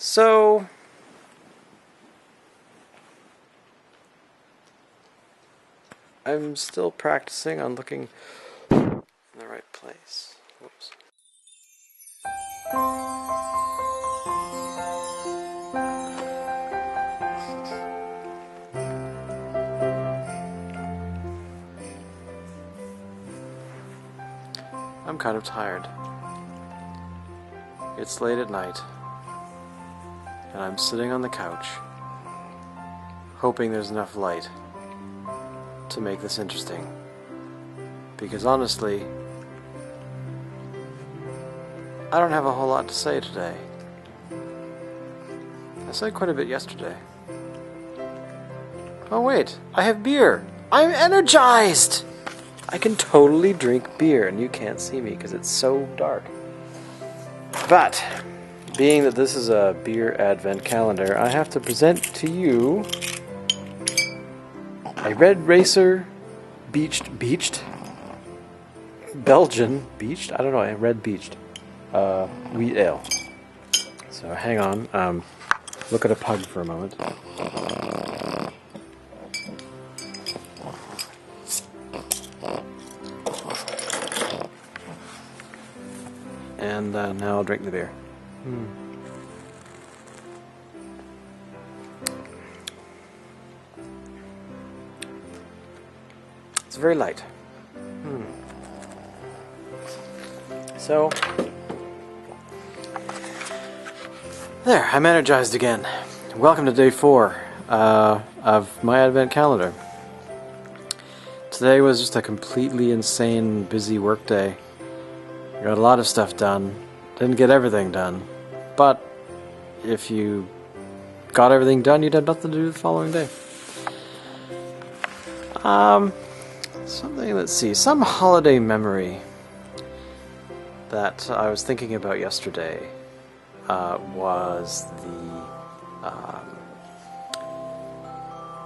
So, I'm still practicing on looking in the right place. Whoops. I'm kind of tired. It's late at night, and I'm sitting on the couch, hoping there's enough light to make this interesting. Because honestly, I don't have a whole lot to say today. I said quite a bit yesterday. Oh wait, I have beer! I'm energized! I can totally drink beer, and you can't see me because it's so dark. But, being that this is a beer advent calendar, I have to present to you a Red Racer beached Belgian beached? I don't know, a red beached wheat ale. So hang on, look at a pug for a moment. And now I'll drink the beer. It's very light. So, there, I'm energized again. Welcome to day 4 of my advent calendar. Today was just a completely insane, busy work day. Got a lot of stuff done. Didn't get everything done. But if you got everything done, you'd have nothing to do the following day. Something, let's see, some holiday memory that I was thinking about yesterday was the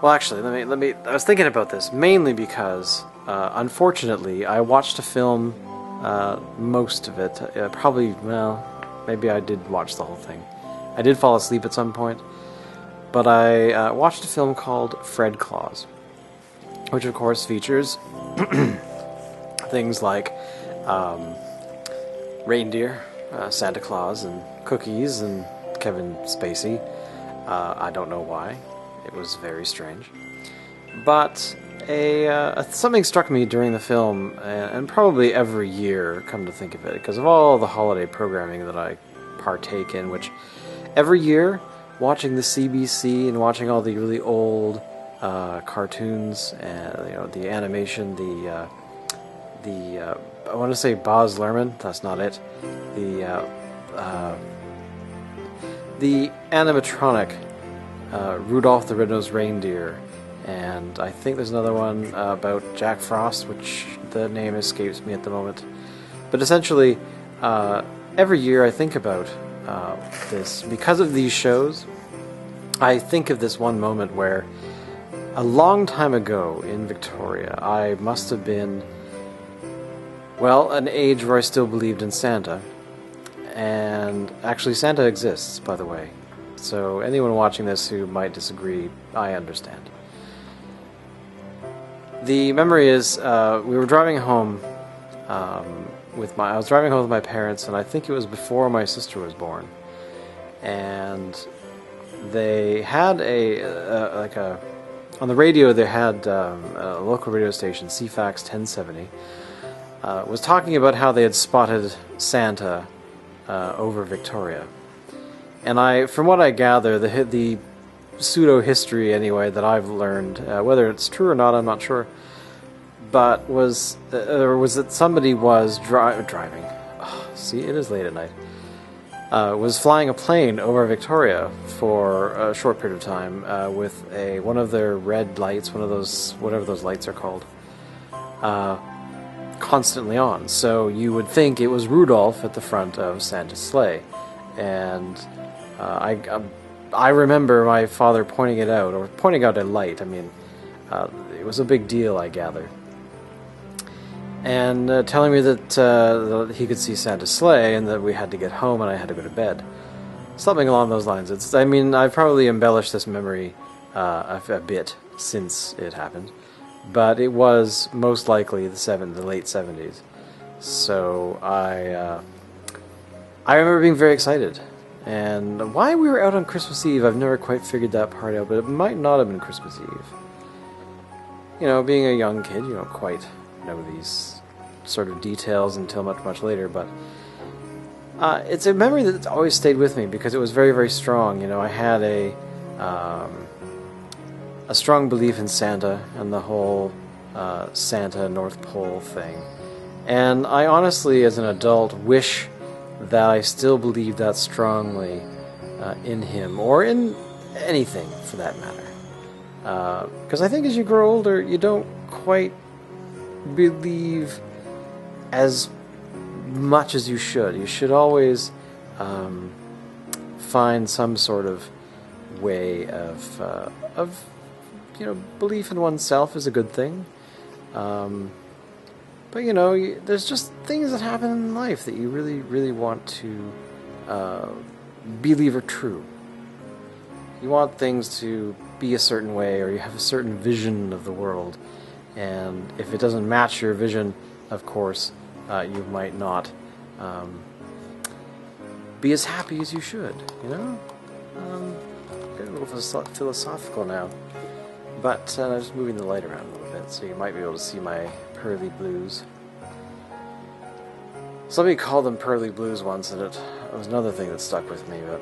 well, actually, let me I was thinking about this mainly because unfortunately I watched a film, most of it, probably, well, maybe I did watch the whole thing. I did fall asleep at some point, but I watched a film called Fred Claus, which of course features things like reindeer, Santa Claus, and cookies, and Kevin Spacey. I don't know why. It was very strange. But something struck me during the film, and probably every year, come to think of it, because of all the holiday programming that I partake in, which every year, watching the CBC and watching all the really old cartoons, and the animation, I want to say Baz Luhrmann, that's not it. The animatronic Rudolph the Red-Nosed Reindeer, and I think there's another one about Jack Frost, which the name escapes me at the moment. But essentially, every year I think about this. Because of these shows, I think of this one moment where, a long time ago in Victoria, I must have been, well, an age where I still believed in Santa. And actually, Santa exists, by the way. So anyone watching this who might disagree, I understand. The memory is, we were driving home I was driving home with my parents, and I think it was before my sister was born. And they had on the radio they had a local radio station, CFAX 1070, was talking about how they had spotted Santa over Victoria. And from what I gather, the pseudo-history anyway that I've learned, whether it's true or not, I'm not sure, but was that somebody was driving. Oh, see, it is late at night. Was flying a plane over Victoria for a short period of time with one of their red lights, one of those, whatever those lights are called, constantly on. So you would think it was Rudolph at the front of Santa's sleigh. And I remember my father pointing out a light. I mean, it was a big deal, I gather. And telling me that he could see Santa's sleigh and that we had to get home and I had to go to bed. Something along those lines. I mean, I've probably embellished this memory a bit since it happened, but it was most likely the late 70s. So I remember being very excited. And why we were out on Christmas Eve, I've never quite figured that part out, but it might not have been Christmas Eve. You know, being a young kid, you don't quite know these sort of details until much, much later, but it's a memory that's always stayed with me because it was very, very strong. You know, I had a strong belief in Santa and the whole Santa North Pole thing. And I honestly, as an adult, wish that I still believed that strongly in him, or in anything for that matter. Because I think as you grow older, you don't quite believe as much as you should. You should always find some sort of way of you know, belief in oneself is a good thing. But you know, there's just things that happen in life that you really, really want to believe are true. You want things to be a certain way, or you have a certain vision of the world, and if it doesn't match your vision, of course, you might not be as happy as you should, you know? Getting a little philosophical now. But I'm just moving the light around a little bit, so you might be able to see my pearly blues. Somebody called them pearly blues once, and it was another thing that stuck with me, but